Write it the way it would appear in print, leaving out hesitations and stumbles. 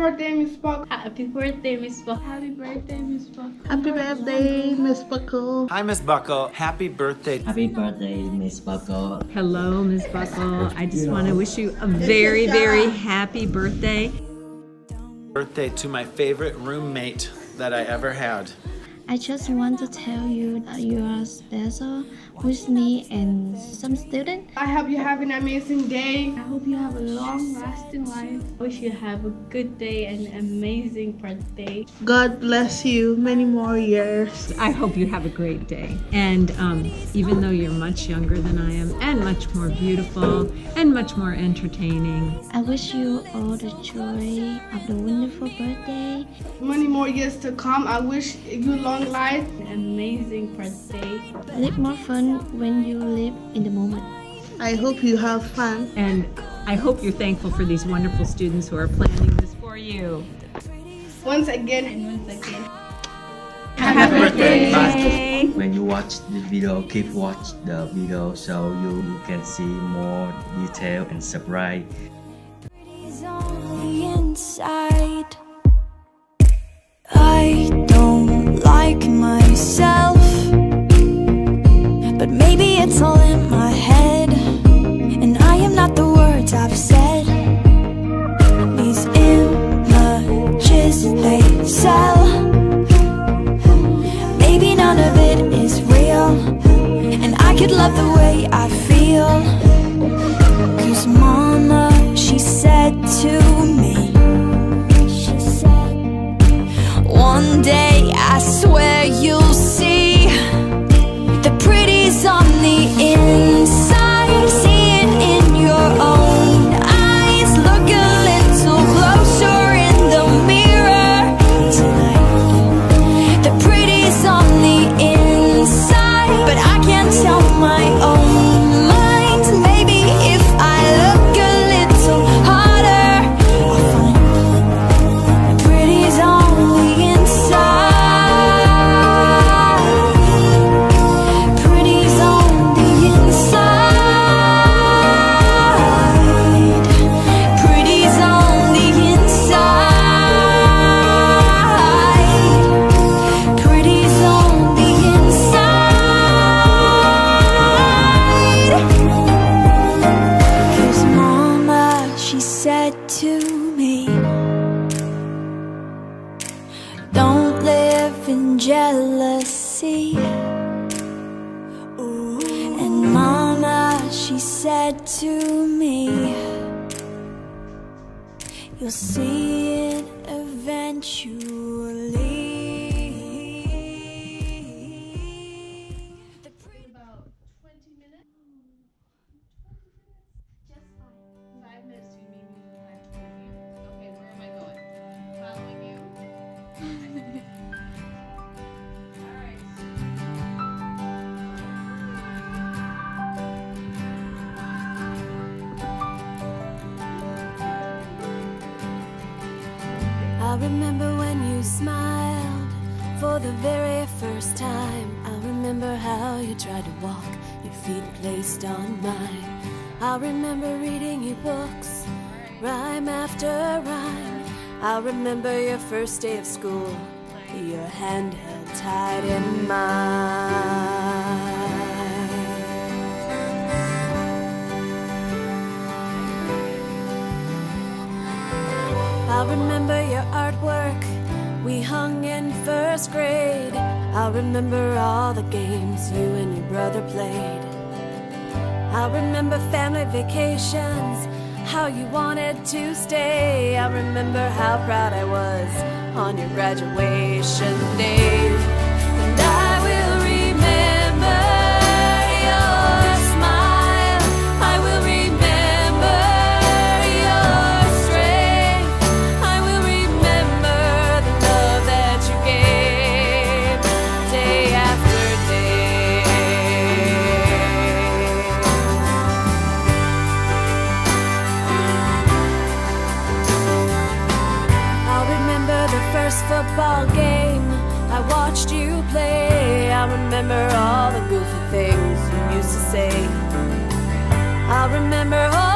birthday, Miss Buckle. Happy birthday, Miss Buckle. Happy birthday, Miss Buckle. Happy birthday, Miss Buckle. Hi, Miss Buckle. Happy birthday. Happy birthday, Miss Buckle. Hello, Ms. Buckle. I just want to wish you a very, very happy birthday. Birthday to my favorite roommate that I ever had. I just want to tell you that you are special with me and some students. I hope you have an amazing day. I hope you have a long-lasting life. I wish you have a good day and an amazing birthday. God bless you many more years. I hope you have a great day. And even though you're much younger than I am and much more beautiful and much more entertaining, I wish you all the joy of the wonderful birthday. Many more years to come. I wish you long life. An amazing birthday. Live more fun when you live in the moment. I hope you have fun. and I hope you're thankful for these wonderful students who are planning this for you. Once again, Happy birthday. Bye. When you watch the video, keep watch the video so you can see more detail and surprise. It's only inside. I don't like myself, but maybe it's all in my head, and I am not the words I've said. These images they sell, maybe none of it is real, and I could love the way I feel. 'Cause mama, she said to me, one day I swear you'll see the pretty's on the inside. See it in your own eyes. Look a little closer in the mirror tonight. The pretty's on the inside, but I can't tell my own mind. Maybe if I look a little harder, I'll find the pretty's on the inside. Pretty's on the inside. Pretty's on the inside. Pretty's on the inside. 'Cause mama, she said to me, don't live in jealousy. And mama, she said to me, you'll see it eventually. about 20 minutes. Just 5 minutes to meet me. Okay, where am I going? Following you. Alright. I remember when you smiled for the very first time. I remember how you tried to walk, your feet placed on mine. I remember reading you books, rhyme after rhyme. I remember your first day of school, your hand held tight in mine. I remember your artwork we hung in first grade. I remember all the games you and your brother played. I remember family vacations, how you wanted to stay. I remember how proud I was on your graduation day. And I will remember your smile. I will remember your strength. I will remember the love that you gave day after day. I'll remember the first football game I watched you play. I remember all the goofy things you used to say. I remember all